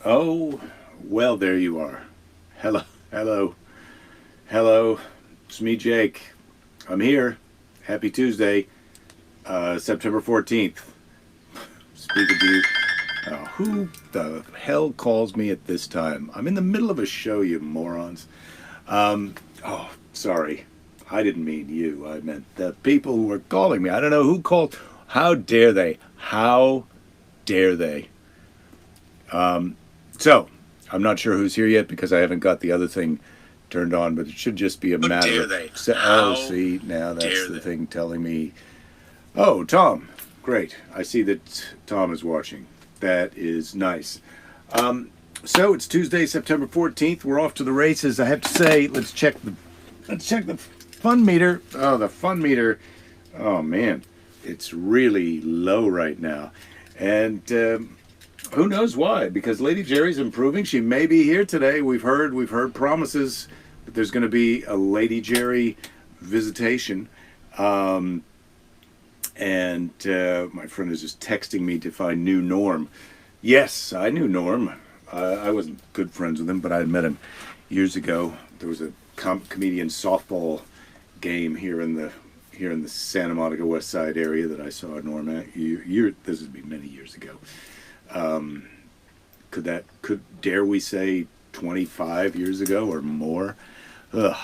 Oh, well, there you are. Hello, hello, hello. It's me, Jake. I'm here. Happy Tuesday, September 14th. Speaking to you. Who the hell calls me at this time? I'm in the middle of a show, you morons. Sorry. I didn't mean you. I meant the people who were calling me. I don't know who called. How dare they? How dare they? So, I'm not sure who's here yet because I haven't got the other thing turned on, but it should just be a matter of. Oh, see, now that's the thing telling me. Oh, Tom. Great. I see that Tom is watching. That is nice. So it's Tuesday, September 14th. We're off to the races. I have to say, let's check the fun meter. Oh, the fun meter. Oh man, it's really low right now, and who knows why? Because Lady Jerry's improving. She may be here today. We've heard promises that there's going to be a Lady Jerry visitation. And my friend is just texting me to find new Norm. Yes, I knew Norm. I wasn't good friends with him, but I had met him years ago. There was a comedian softball game here in the Santa Monica West Side area that I saw Norm at. This would be many years ago. Could dare we say 25 years ago or more? Ugh.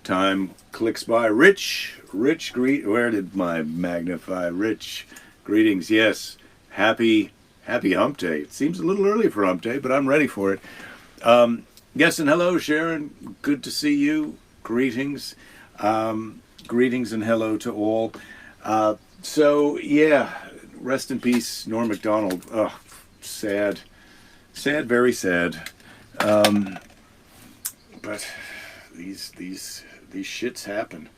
Time clicks by. Rich, where did my magnify? Rich, greetings. Yes, happy Hump Day. It seems a little early for Hump Day, but I'm ready for it. Yes, and hello, Sharon. Good to see you. Greetings, greetings, and hello to all. So yeah, rest in peace, Norm Macdonald. Oh, sad, very sad. But these shits happen.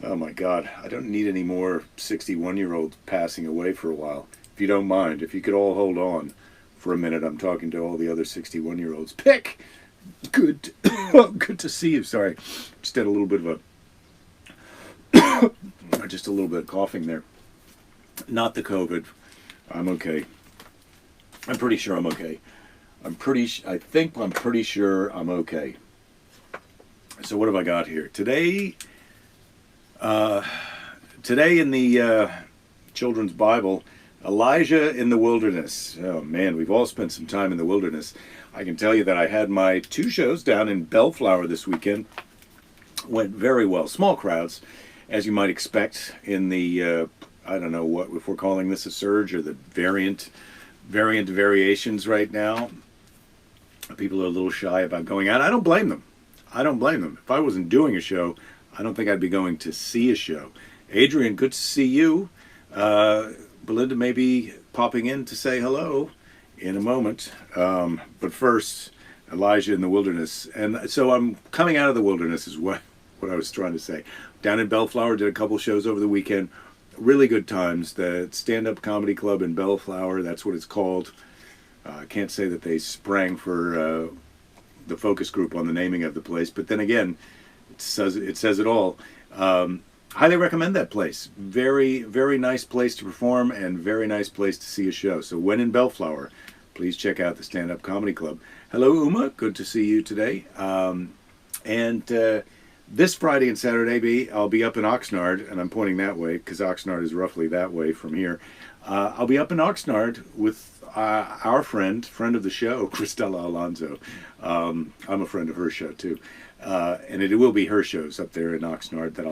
Oh my God, I don't need any more 61-year-olds passing away for a while. If you don't mind, if you could all hold on for a minute, I'm talking to all the other 61-year-olds. Pick! Good to see you. Sorry, just had a little bit of just a little bit of coughing there. Not the COVID. I'm okay. I'm pretty sure I'm okay. I'm pretty sure I'm okay. So what have I got here today? Today in the children's Bible, Elijah in the wilderness. Oh man, we've all spent some time in the wilderness. I can tell you that I had my 2 shows down in Bellflower this weekend. Went very well. Small crowds, as you might expect in the I don't know what if we're calling this a surge or the variant variations right now. People are a little shy about going out. I don't blame them. If I wasn't doing a show, I don't think I'd be going to see a show. Adrian, good to see you. Belinda may be popping in to say hello in a moment. But first, Elijah in the wilderness. And so I'm coming out of the wilderness is what I was trying to say. Down in Bellflower, did a couple shows over the weekend. Really good times. The stand-up comedy club in Bellflower, that's what it's called. I can't say that they sprang for the focus group on the naming of the place, but then again, it says it all. Highly recommend that place. Very, very nice place to perform and very nice place to see a show. So when in Bellflower, please check out the Stand-Up Comedy Club. Hello, Uma. Good to see you today. And this Friday and Saturday, I'll be up in Oxnard, and I'm pointing that way because Oxnard is roughly that way from here. I'll be up in Oxnard with our friend of the show, Cristela Alonso. I'm a friend of her show too, and it will be her shows up there in Oxnard that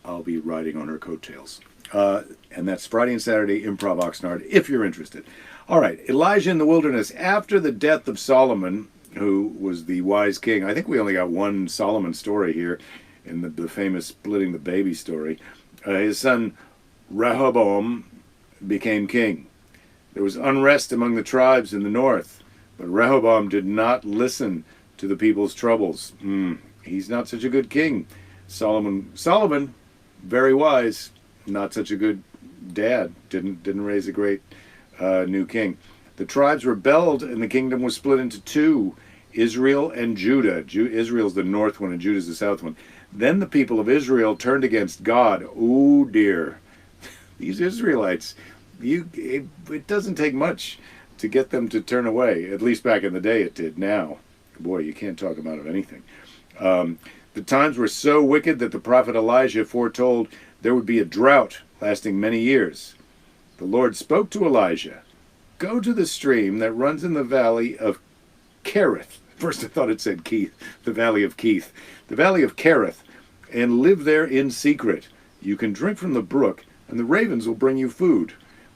I'll be riding on her coattails. And that's Friday and Saturday, Improv Oxnard, if you're interested. All right, Elijah in the wilderness. After the death of Solomon, who was the wise king, I think we only got one Solomon story here in the famous splitting the baby story. His son Rehoboam became king. There was unrest among the tribes in the north, but Rehoboam did not listen to the people's troubles. He's not such a good king. Solomon, very wise, not such a good dad. Didn't raise a great new king. The tribes rebelled, and the kingdom was split into 2, Israel and Judah. Israel's the north one, and Judah's the south one. Then the people of Israel turned against God. Oh dear, these Israelites. It doesn't take much to get them to turn away. At least back in the day it did. Now, boy, you can't talk them out of anything. The times were so wicked that the prophet Elijah foretold there would be a drought lasting many years. The Lord spoke to Elijah, "Go to the stream that runs in the valley of Kerith." First I thought it said Keith, the valley of Keith. The valley of Kerith, and live there in secret. You can drink from the brook, and the ravens will bring you food.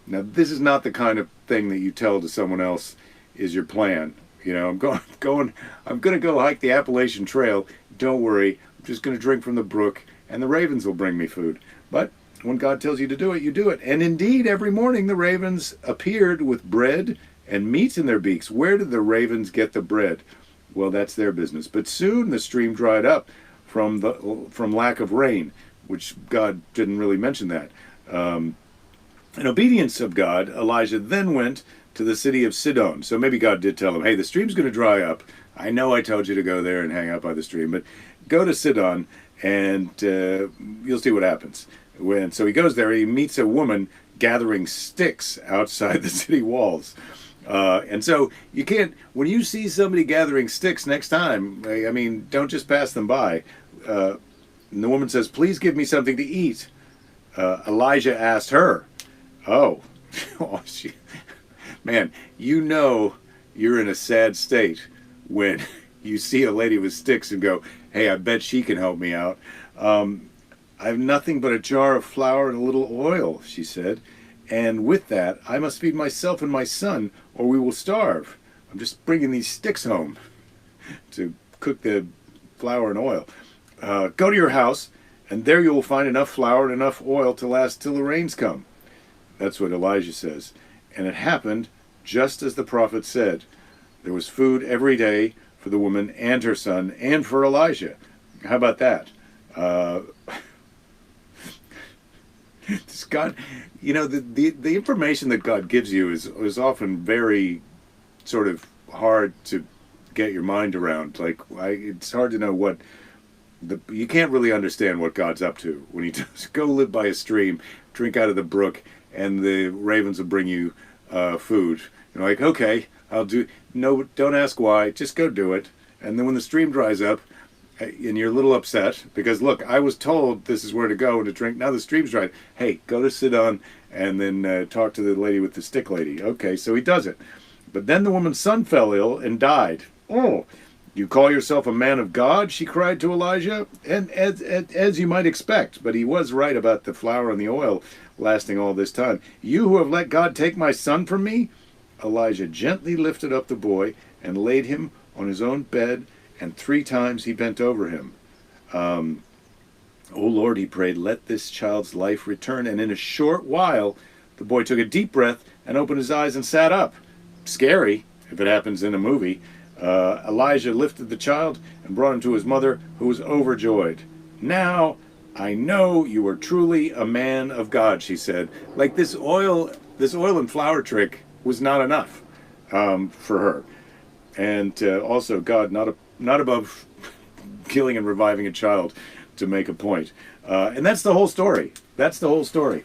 Now, this is not the kind of thing that you tell to someone else is your plan. You know, I'm going to go hike the Appalachian Trail. Don't worry, I'm just going to drink from the brook, and the ravens will bring me food. But when God tells you to do it, you do it. And indeed, every morning the ravens appeared with bread and meat in their beaks. Where did the ravens get the bread? Well, that's their business. But soon the stream dried up from lack of rain, which God didn't really mention that. In obedience of God, Elijah then went to the city of Sidon. So maybe God did tell him, hey, the stream's going to dry up. I know I told you to go there and hang out by the stream, but go to Sidon and you'll see what happens. So he goes there, he meets a woman gathering sticks outside the city walls. And so you can't, when you see somebody gathering sticks next time, I mean, don't just pass them by. And the woman says, please give me something to eat. Elijah asked her, man, you know you're in a sad state when you see a lady with sticks and go, hey, I bet she can help me out. I have nothing but a jar of flour and a little oil, she said. And with that, I must feed myself and my son, or we will starve. I'm just bringing these sticks home to cook the flour and oil. Go to your house, and there you will find enough flour and enough oil to last till the rains come. That's what Elijah says. And it happened just as the prophet said. There was food every day for the woman and her son and for Elijah. How about that? God, you know, the information that God gives you is often very sort of hard to get your mind around. Like, it's hard to know what you can't really understand what God's up to when he does go live by a stream, drink out of the brook, and the ravens will bring you food. You're like, okay, I'll do. No, don't ask why. Just go do it. And then when the stream dries up, and you're a little upset because, look, I was told this is where to go to drink. Now the stream's dry. Hey, go to Sidon and then talk to the lady with the stick lady. Okay, so he does it. But then the woman's son fell ill and died. Oh, you call yourself a man of God? She cried to Elijah. And as you might expect, but he was right about the flour and the oil lasting all this time. You who have let God take my son from me? Elijah gently lifted up the boy and laid him on his own bed, and 3 times he bent over him. O Lord, he prayed, let this child's life return. And in a short while, the boy took a deep breath and opened his eyes and sat up. Scary, if it happens in a movie. Elijah lifted the child and brought him to his mother, who was overjoyed. Now I know you are truly a man of God, she said. Like this oil and flour trick was not enough for her. And also, God, not above killing and reviving a child to make a point. And that's the whole story. That's the whole story.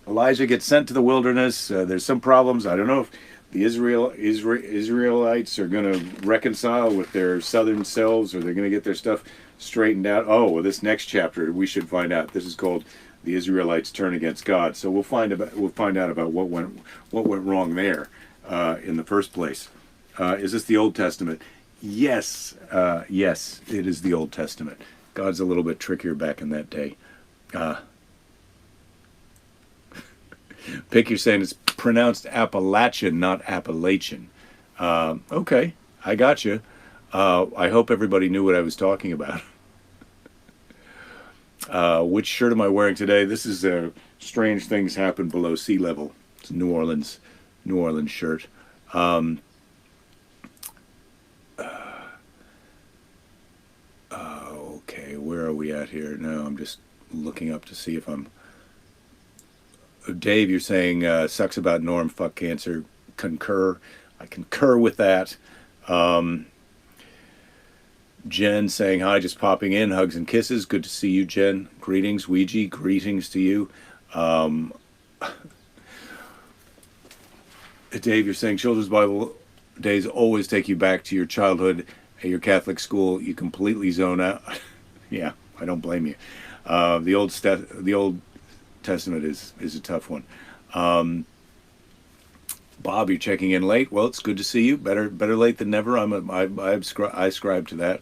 Elijah gets sent to the wilderness. There's some problems. I don't know if the Israelites are going to reconcile with their southern selves, or they're going to get their stuff straightened out. Oh, well, this next chapter we should find out. This is called "The Israelites Turn Against God." So we'll find out about what went wrong there in the first place. Is this the Old Testament? Yes, yes, it is the Old Testament. God's a little bit trickier back in that day. Pick, you're saying it's pronounced Appalachian, not Appalachian. Okay, I got you. I hope everybody knew what I was talking about. Which shirt am I wearing today? This is Strange Things Happen Below Sea Level. It's a New Orleans shirt. Okay, where are we at here? No, I'm just looking up to see if I'm... Dave, you're saying sucks about Norm, fuck cancer. Concur. I concur with that. Jen saying hi, just popping in. Hugs and kisses. Good to see you, Jen. Greetings, Ouija. Greetings to you. Dave, you're saying children's Bible days always take you back to your childhood at your Catholic school. You completely zone out. Yeah, I don't blame you. The Old Testament is a tough one. Bob, you're checking in late. Well, it's good to see you. Better late than never. I ascribe to that.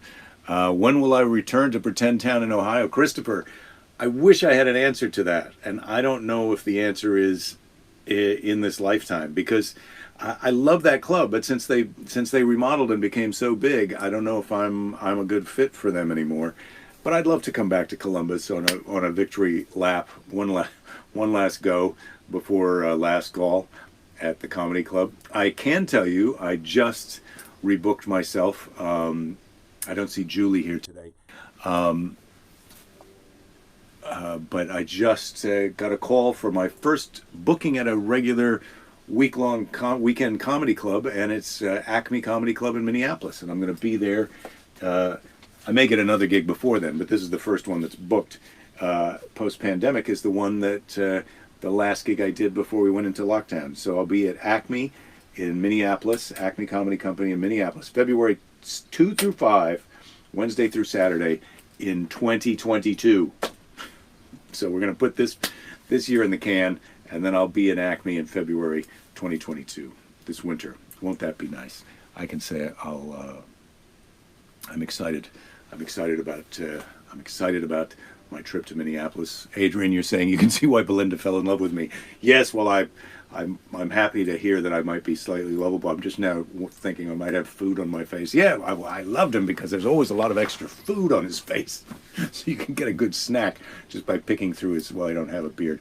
When will I return to Pretend Town in Ohio? Christopher, I wish I had an answer to that, and I don't know if the answer is in this lifetime, because I love that club, but since they remodeled and became so big, I don't know if I'm a good fit for them anymore. But I'd love to come back to Columbus on a victory lap, one last go before last call at the comedy club. I can tell you, I just rebooked myself. I don't see Julie here today. But I just got a call for my first booking at a regular weekend comedy club, and it's Acme Comedy Club in Minneapolis, and I'm going to be there. I may get another gig before then, but this is the first one that's booked post-pandemic, is the one that the last gig I did before we went into lockdown. So I'll be at Acme in Minneapolis, Acme Comedy Company in Minneapolis, February 2 through 5, Wednesday through Saturday in 2022. So we're going to put this year in the can, and then I'll be in Acme in February 2022, this winter. Won't that be nice? I can say I'm excited. I'm excited about my trip to Minneapolis. Adrian, you're saying you can see why Belinda fell in love with me. Yes, well, I'm happy to hear that I might be slightly lovable. I'm just now thinking I might have food on my face. Yeah, I loved him because there's always a lot of extra food on his face. So you can get a good snack just by picking through his, well, I don't have a beard.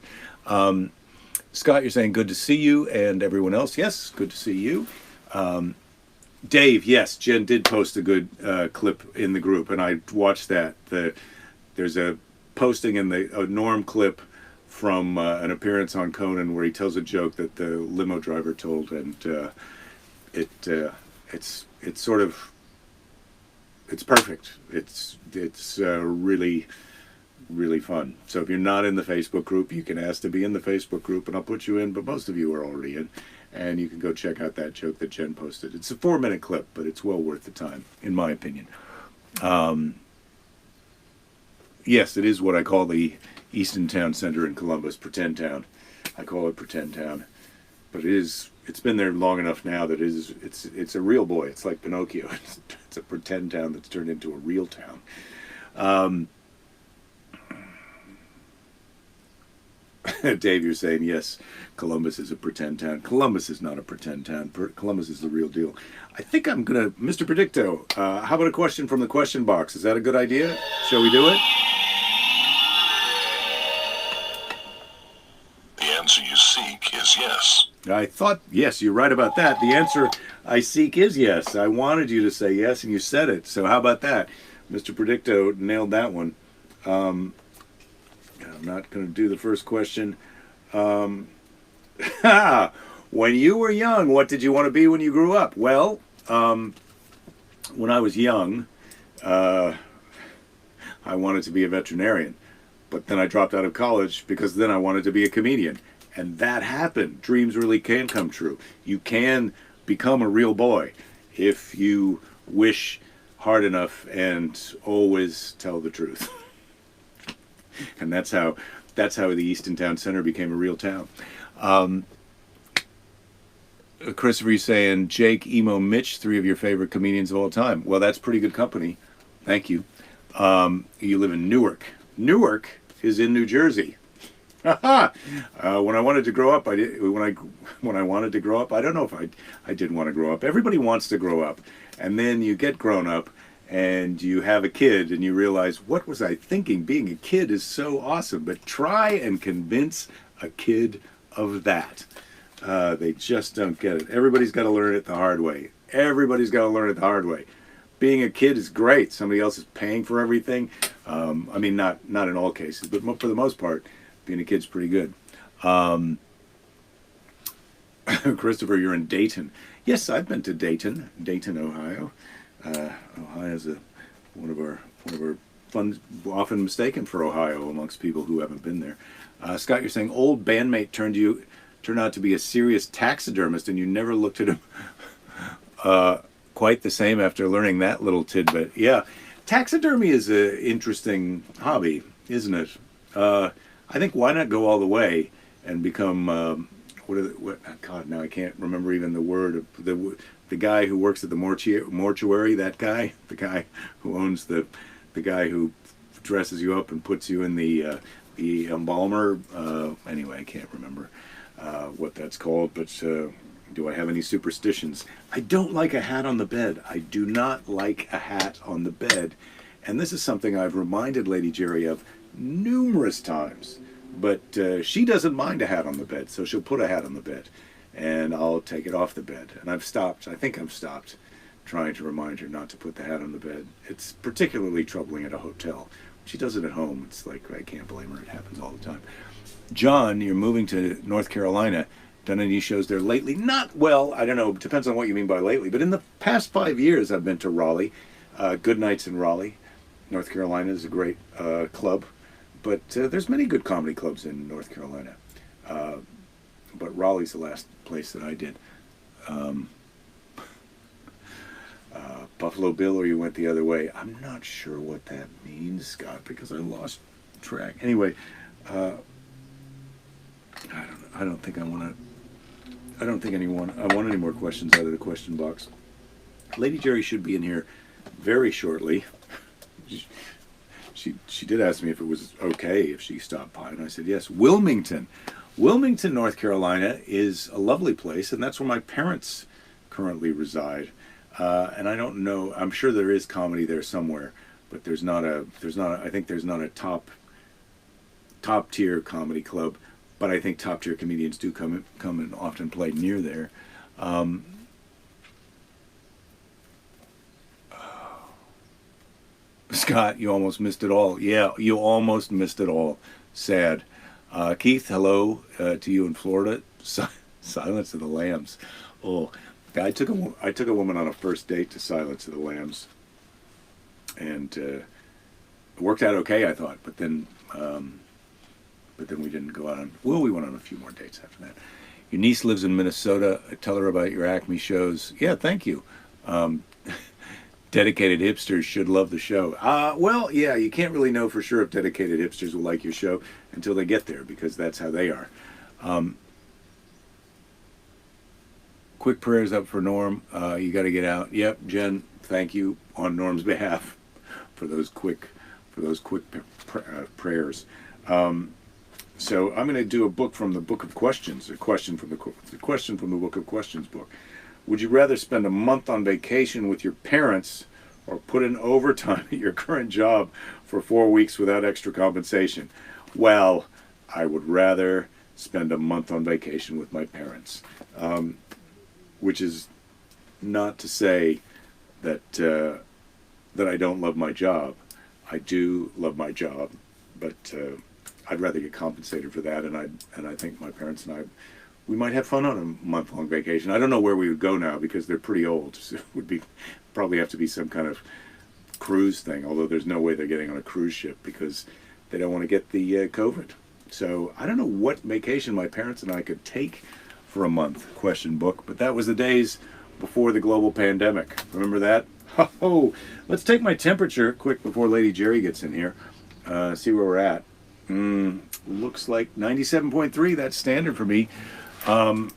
Scott, you're saying good to see you, and everyone else, yes, good to see you. Dave, yes, Jen did post a good clip in the group, and I watched that. There's a posting in a Norm clip from an appearance on Conan where he tells a joke that the limo driver told, and it's sort of, it's perfect. It's really, really fun. So if you're not in the Facebook group, you can ask to be in the Facebook group, and I'll put you in, but most of you are already in. And you can go check out that joke that Jen posted. It's a 4-minute clip, but it's well worth the time, in my opinion. Yes, it is what I call the Easton Town Center in Columbus, Pretend Town. I call it Pretend Town. But it's been there long enough now that it's a real boy. It's like Pinocchio. It's a pretend town that's turned into a real town. Dave, you're saying, yes, Columbus is a pretend town. Columbus is not a pretend town. Columbus is the real deal. I think I'm going to, Mr. Predicto, how about a question from the question box? Is that a good idea? Shall we do it? The answer you seek is yes. I thought, yes, you're right about that. The answer I seek is yes. I wanted you to say yes, and you said it. So how about that? Mr. Predicto nailed that one. I'm not going to do the first question. When you were young, what did you want to be when you grew up? Well, when I was young, I wanted to be a veterinarian. But then I dropped out of college because then I wanted to be a comedian. And that happened. Dreams really can come true. You can become a real boy if you wish hard enough and always tell the truth. And that's how the Easton Town Center became a real town. Christopher, you saying Jake, Emo, Mitch, 3 of your favorite comedians of all time. Well, that's pretty good company. Thank you. You live in Newark. Newark is in New Jersey. When I wanted to grow up, when I wanted to grow up, I don't know if I did want to grow up. Everybody wants to grow up, and then you get grown up, and you have a kid, and you realize, what was I thinking? Being a kid is so awesome, but try and convince a kid of that. They just don't get it. Everybody's got to learn it the hard way. Everybody's got to learn it the hard way. Being a kid is great. Somebody else is paying for everything. I mean, not in all cases, but for the most part, being a kid's pretty good. Christopher, you're in Dayton. Yes, I've been to Dayton, Ohio. Ohio is one of our fun, often mistaken for Ohio amongst people who haven't been there. Scott, you're saying old bandmate turned you turned out to be a serious taxidermist, and you never looked at him quite the same after learning that little tidbit. Yeah, taxidermy is an interesting hobby, isn't it? I think why not go all the way and become God, now I can't remember even the word of the guy who works at the mortuary. That guy, the guy who owns the guy who dresses you up and puts you in the embalmer. Anyway, I can't remember what that's called, but do I have any superstitions? I don't like a hat on the bed. I do not like a hat on the bed. And this is something I've reminded Lady Jerry of numerous times. But she doesn't mind a hat on the bed, so she'll put a hat on the bed. And I'll take it off the bed. And I think I've stopped trying to remind her not to put the hat on the bed. It's particularly troubling at a hotel. She does it at home. It's like, I can't blame her. It happens all the time. John, you're moving to North Carolina. Done any shows there lately? Not well. I don't know. Depends on what you mean by lately. But in the past 5 years, I've been to Raleigh. Good nights in Raleigh. North Carolina is a great club. But there's many good comedy clubs in North Carolina. But Raleigh's the last place that I did. Buffalo Bill, or you went the other way. I'm not sure what that means, Scott, because I lost track. Anyway, I don't think I want any more questions out of the question box. Lady Jerry should be in here very shortly. She did ask me if it was okay if she stopped by, and I said yes. Wilmington, North Carolina is a lovely place, and that's where my parents currently reside. And I don't know. I'm sure there is comedy there somewhere, but I think there's not a top tier comedy club. But I think top tier comedians do come and often play near there. Scott, you almost missed it all. Yeah, you almost missed it all. Sad. Keith, hello to you in Florida. Silence of the Lambs. Oh, I took a woman on a first date to Silence of the Lambs, and it worked out okay, I thought. But then we didn't go out on. Well, we went on a few more dates after that. Your niece lives in Minnesota. Tell her about your Acme shows. Yeah, thank you. Dedicated hipsters should love the show. Well, yeah, you can't really know for sure if dedicated hipsters will like your show until they get there, because that's how they are. Quick prayers up for Norm. You got to get out. Yep, Jen, thank you on Norm's behalf for those quick prayers. So I'm going to do a book from the Book of Questions, a question from the Book of Questions book. Would you rather spend a month on vacation with your parents or put in overtime at your current job for 4 weeks without extra compensation? Well, I would rather spend a month on vacation with my parents, which is not to say that I don't love my job. I do love my job, but I'd rather get compensated for that, and I think my parents and I, we might have fun on a month-long vacation. I don't know where we would go now because they're pretty old. So it would probably have to be some kind of cruise thing, although there's no way they're getting on a cruise ship because they don't want to get the COVID. So I don't know what vacation my parents and I could take for a month, question book, but that was the days before the global pandemic. Remember that? Oh, let's take my temperature quick before Lady Jerry gets in here. See where we're at. Looks like 97.3. That's standard for me. I'm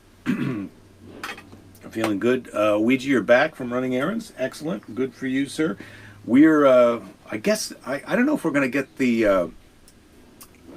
feeling good. Ouija, you're back from running errands. Excellent. Good for you, sir. We're, I guess, I don't know if we're going to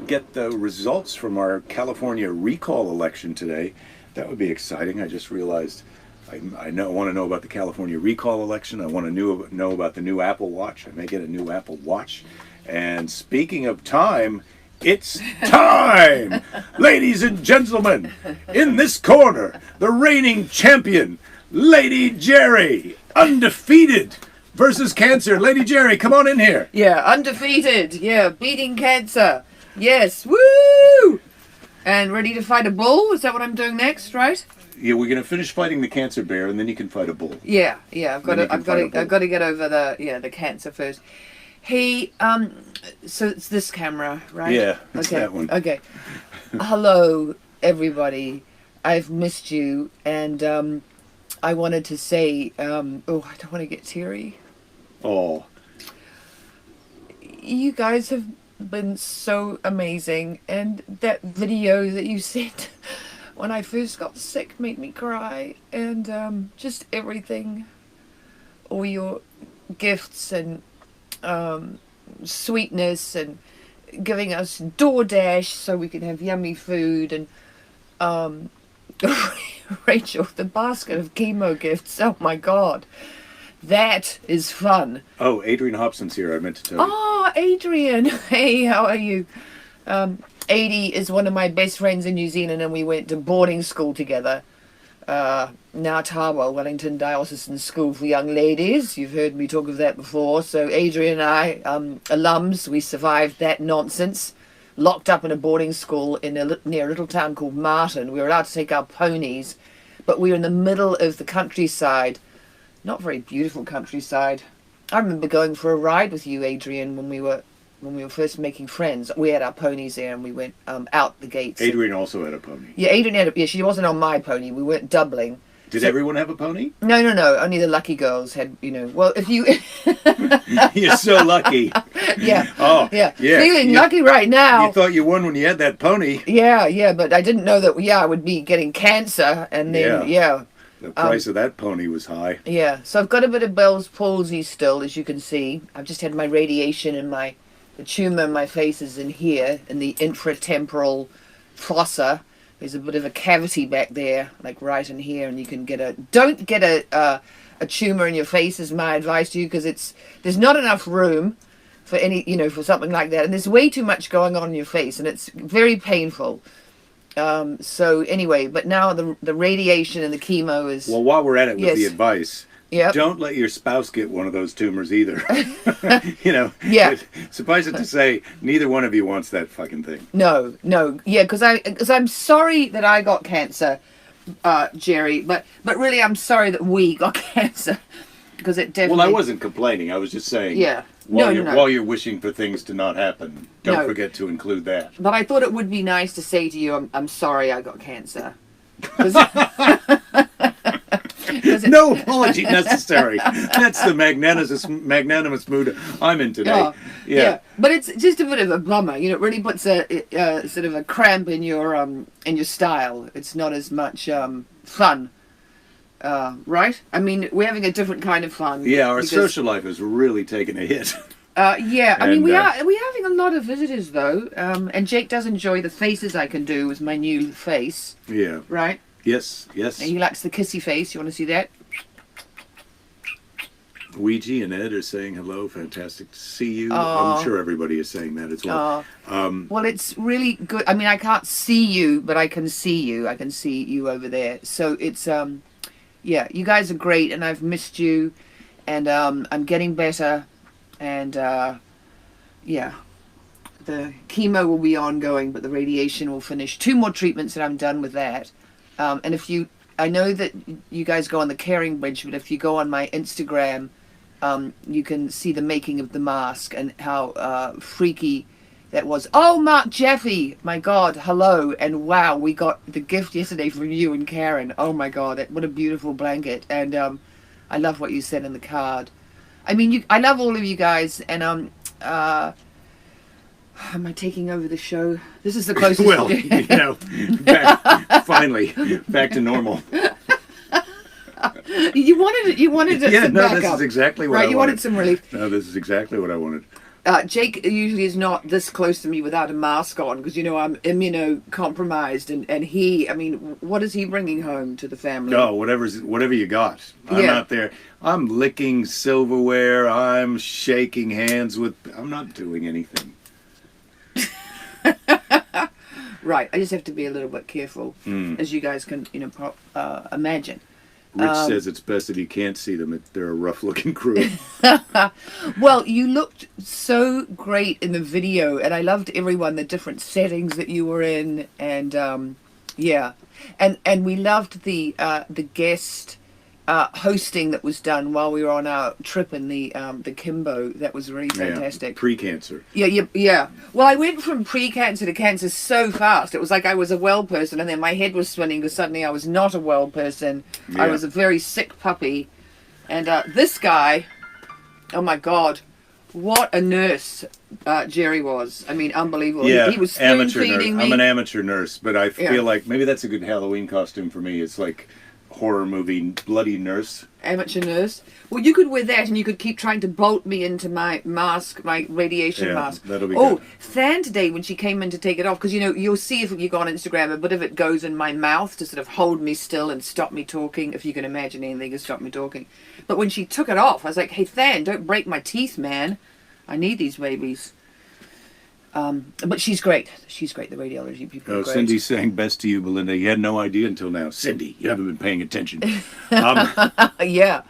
get the results from our California recall election today. That would be exciting. I just realized I want to know about the California recall election. I want to know about the new Apple Watch. I may get a new Apple Watch. And speaking of time, it's time! Ladies and gentlemen, in this corner, the reigning champion, Lady Jerry, undefeated, versus cancer. Lady Jerry, come on in here. Yeah, undefeated. Yeah, beating cancer. Yes, woo! And ready to fight a bull? Is that what I'm doing next, right? Yeah, we're gonna finish fighting the cancer bear, and then you can fight a bull. Yeah. I've got to get over the cancer first. He, so it's this camera, right? Yeah, it's that one. Okay. Hello, everybody. I've missed you, and I wanted to say, oh, I don't want to get teary. Oh, You guys have been so amazing, and that video that you sent when I first got sick made me cry, and just everything, all your gifts and sweetness, and giving us DoorDash so we can have yummy food, and Rachel, the basket of chemo gifts, oh my god, that is fun. oh, Adrian Hobson's here. I meant to tell you. Oh, Adrian. Hey, how are you? Adie is one of my best friends in New Zealand, and we went to boarding school together. Ngātawa, Wellington Diocesan School for Young Ladies. You've heard me talk of that before. So Adrian and I, alums, we survived that nonsense. Locked up in a boarding school near a little town called Martin. We were allowed to take our ponies, but we were in the middle of the countryside. Not very beautiful countryside. I remember going for a ride with you, Adrian, when we were first making friends. We had our ponies there, and we went out the gates. Adrian also had a pony. Yeah, Adrian had yeah, she wasn't on my pony. We weren't doubling. Did everyone have a pony? No. Only the lucky girls had, well, if you... You're so lucky. Yeah. Oh, Yeah. yeah. Feeling lucky right now. You thought you won when you had that pony. Yeah, but I didn't know that, I would be getting cancer, and then, The price of that pony was high. Yeah, so I've got a bit of Bell's palsy still, as you can see. I've just had my radiation, and the tumour in my face is in here, in the infratemporal fossa. There's a bit of a cavity back there, like right in here, and you can don't get a tumour in your face is my advice to you, because there's not enough room for any, for something like that, and there's way too much going on in your face, and it's very painful. So anyway, but now the radiation and the chemo is... Well, while we're at it with the advice, Yep. don't let your spouse get one of those tumors either. Yeah. Suffice it to say, neither one of you wants that fucking thing. No, yeah, because I'm sorry that I got cancer, Jerry, but really I'm sorry that we got cancer, because it definitely... Well, I wasn't complaining. I was just saying. Yeah. While No. while you're wishing for things to not happen, don't No. forget to include that. But I thought it would be nice to say to you, I'm sorry I got cancer. 'Cause No apology necessary. That's the magnanimous mood I'm in today. Oh, yeah, but it's just a bit of a bummer. It really puts a sort of a cramp in your style. It's not as much fun, right? I mean, we're having a different kind of fun. Yeah, our because, social life has really taken a hit. yeah, I mean, And, we're having a lot of visitors though, and Jake does enjoy the faces I can do with my new face, Yeah. right? Yes. And he likes the kissy face. You want to see that? Ouija and Ed are saying hello. Fantastic to see you. Aw. I'm sure everybody is saying that as well. Well, it's really good. I mean, I can't see you, but I can see you. I can see you over there. So it's, yeah, you guys are great, and I've missed you, and I'm getting better, and yeah, the chemo will be ongoing, but the radiation will finish. 2 more treatments, and I'm done with that. And I know that you guys go on the Caring Bridge, but if you go on my Instagram, you can see the making of the mask and how freaky that was. Oh, Mark Jeffy, my God, hello, and wow, we got the gift yesterday from you and Karen. Oh my God, what a beautiful blanket, and I love what you said in the card. I mean, I love all of you guys, and am I taking over the show? This is the closest. Well, finally, back to normal. You wanted it Yeah, to no, back this up. is exactly what I Right, wanted. you wanted some relief. No, this is exactly what I wanted. Jake usually is not this close to me without a mask on, because I'm immunocompromised, and he, I mean, what is he bringing home to the family? No, whatever you got. I'm Yeah. out there. I'm licking silverware. I'm shaking hands with. I'm not doing anything. Right, I just have to be a little bit careful, as you guys can, imagine. Rich says it's best if you can't see them. They're a rough-looking crew. Well, you looked so great in the video, and I loved the different settings that you were in, and yeah, and we loved the guest hosting that was done while we were on our trip in the Kimbo. That was really fantastic. Yeah, pre-cancer. Yeah. Well, I went from pre-cancer to cancer so fast. It was like I was a well person, and then my head was spinning because suddenly I was not a well person. Yeah. I was a very sick puppy. And this guy, oh my God, what a nurse Jerry was. I mean, unbelievable. Yeah, he was spoon amateur nurse. feeding me. I'm an amateur nurse, but I feel like maybe that's a good Halloween costume for me. It's like horror movie bloody nurse. Amateur nurse. Well, you could wear that, and you could keep trying to bolt me into my mask, my radiation mask. That'll be good. good. Than today when she came in to take it off, because you'll see if you go on Instagram, a bit of it goes in my mouth to sort of hold me still and stop me talking. If you can imagine anything to stop me talking. But when she took it off, I was like, "Hey, Than, don't break my teeth, man. I need these babies." But she's great. She's great. The radiology people are great. Cindy's saying best to you, Belinda. You had no idea until now. Cindy, you haven't been paying attention. Yeah.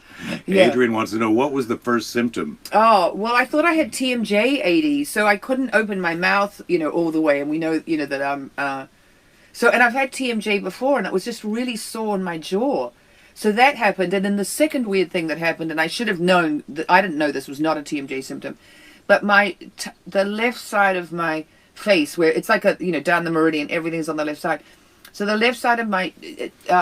Adrian wants to know, what was the first symptom? Oh, well, I thought I had TMJ 80, so I couldn't open my mouth, all the way. And we know, that and I've had TMJ before, and it was just really sore in my jaw. So that happened. And then the second weird thing that happened, and I should have known, that I didn't know this was not a TMJ symptom, but the left side of my face, where it's like down the meridian, everything's on the left side. So the left side of my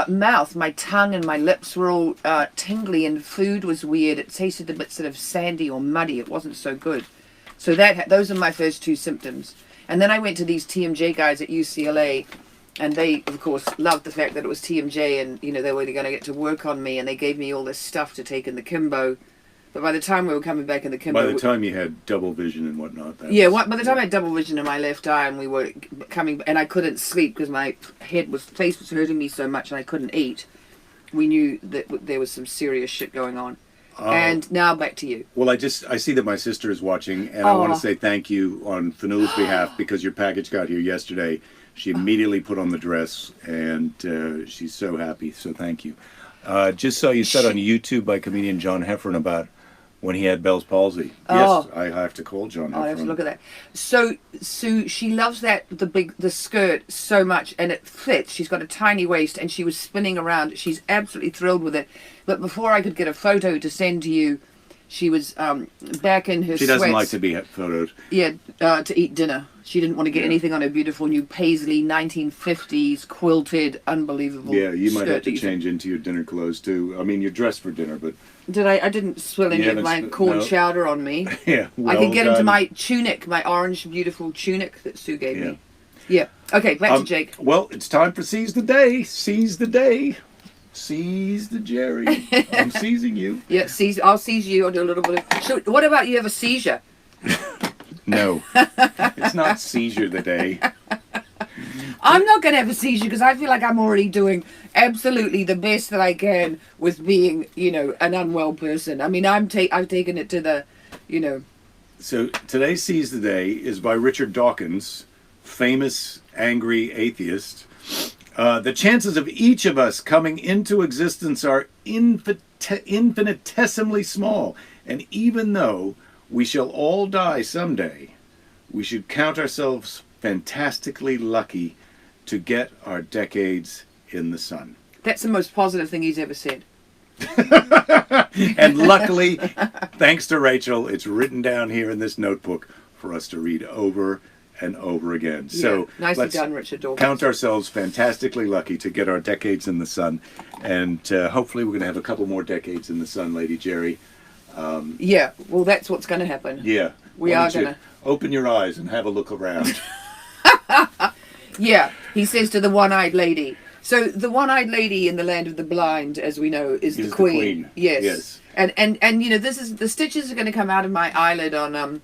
mouth, my tongue and my lips were all tingly, and food was weird. It tasted a bit sort of sandy or muddy. It wasn't so good. So those are my first two symptoms. And then I went to these TMJ guys at UCLA, and they, of course, loved the fact that it was TMJ, and they were going to get to work on me, and they gave me all this stuff to take in the Kimbo. But by the time we were coming back in the Kimbo... By the time you had double vision and whatnot. By the time I had double vision in my left eye, and we were coming... And I couldn't sleep because my face was hurting me so much and I couldn't eat. We knew that there was some serious shit going on. And now back to you. Well, I see that my sister is watching, and I want to say thank you on Fanula's behalf, because your package got here yesterday. She immediately put on the dress, and she's so happy, so thank you. Just saw you said on YouTube by comedian John Heffron about when he had Bell's palsy. Yes, I have to call John Heffron. I have to look at that. So she loves the skirt so much, and it fits. She's got a tiny waist, and she was spinning around. She's absolutely thrilled with it. But before I could get a photo to send to you, she was back in her She doesn't sweats. like to be photoed. Yeah, to eat dinner. She didn't want to get anything on her beautiful new paisley 1950s quilted, unbelievable Yeah, you might skirt have to that change into your dinner clothes too. I mean, you're dressed for dinner, but... I didn't spill any of my corn chowder on me. Yeah, I can get into my tunic, my orange beautiful tunic that Sue gave me. Yeah. Okay, back to Jake. Well, it's time for Seize the Day. Seize the Day. Seize the Jerry. I'm seizing you. Yeah, I'll seize you. I'll do a little bit of... So, what about you have a seizure? No. It's not seizure the day. I'm not going to have a seizure because I feel like I'm already doing absolutely the best that I can with being, an unwell person. I mean, I've taken it to the, So today's Seize the Day is by Richard Dawkins, famous angry atheist. The chances of each of us coming into existence are infinitesimally small, and even though we shall all die someday, we should count ourselves fantastically lucky to get our decades in the sun. That's the most positive thing he's ever said. And luckily, thanks to Rachel, it's written down here in this notebook for us to read over and over again. Yeah, so nicely done, Richard Dawkins. Count ourselves fantastically lucky to get our decades in the sun, and hopefully we're going to have a couple more decades in the sun, Lady Jerry. Yeah, well, that's what's going to happen. Yeah. We are going to... Open your eyes and have a look around. Yeah, he says to the one-eyed lady. So the one-eyed lady in the land of the blind, as we know, is the queen. Yes. And this is the stitches are going to come out of my eyelid on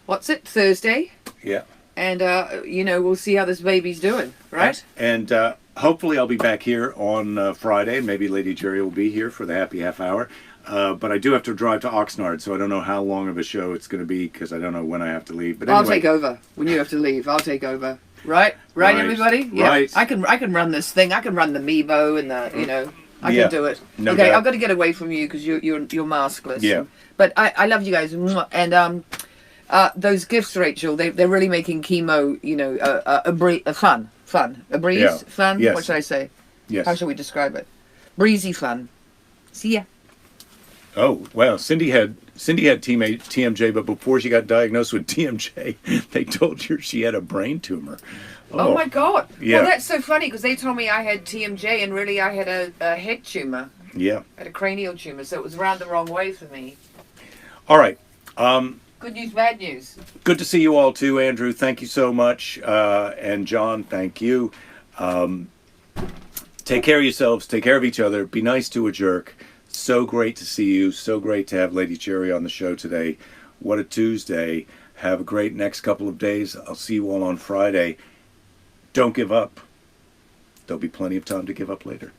Thursday. Yeah. And we'll see how this baby's doing, right? And hopefully I'll be back here on Friday. Maybe Lady Jerry will be here for the happy half hour. But I do have to drive to Oxnard, so I don't know how long of a show it's going to be because I don't know when I have to leave. But anyway. I'll take over when you have to leave. I'll take over. Right, everybody. Yeah, right. I can run this thing. I can run the Meebo and the I can do it. No okay, doubt. I've got to get away from you because you're maskless. Yeah. But I love you guys, and those gifts, Rachel. They're really making chemo. Fun. A breeze. Yeah. Fun. Yes. What should I say? Yes. How should we describe it? Breezy fun. See ya. Oh, wow. Cindy had TMJ, but before she got diagnosed with TMJ, they told her she had a brain tumor. Oh my God. Yeah. Well, that's so funny because they told me I had TMJ and really I had a head tumor. Yeah. I had a cranial tumor, so it was around the wrong way for me. All right. Good news, bad news. Good to see you all too, Andrew. Thank you so much. And John, thank you. Take care of yourselves. Take care of each other. Be nice to a jerk. So great to see you. So great to have Lady Cherry on the show today. What a Tuesday. Have a great next couple of days. I'll see you all on Friday. Don't give up. There'll be plenty of time to give up later.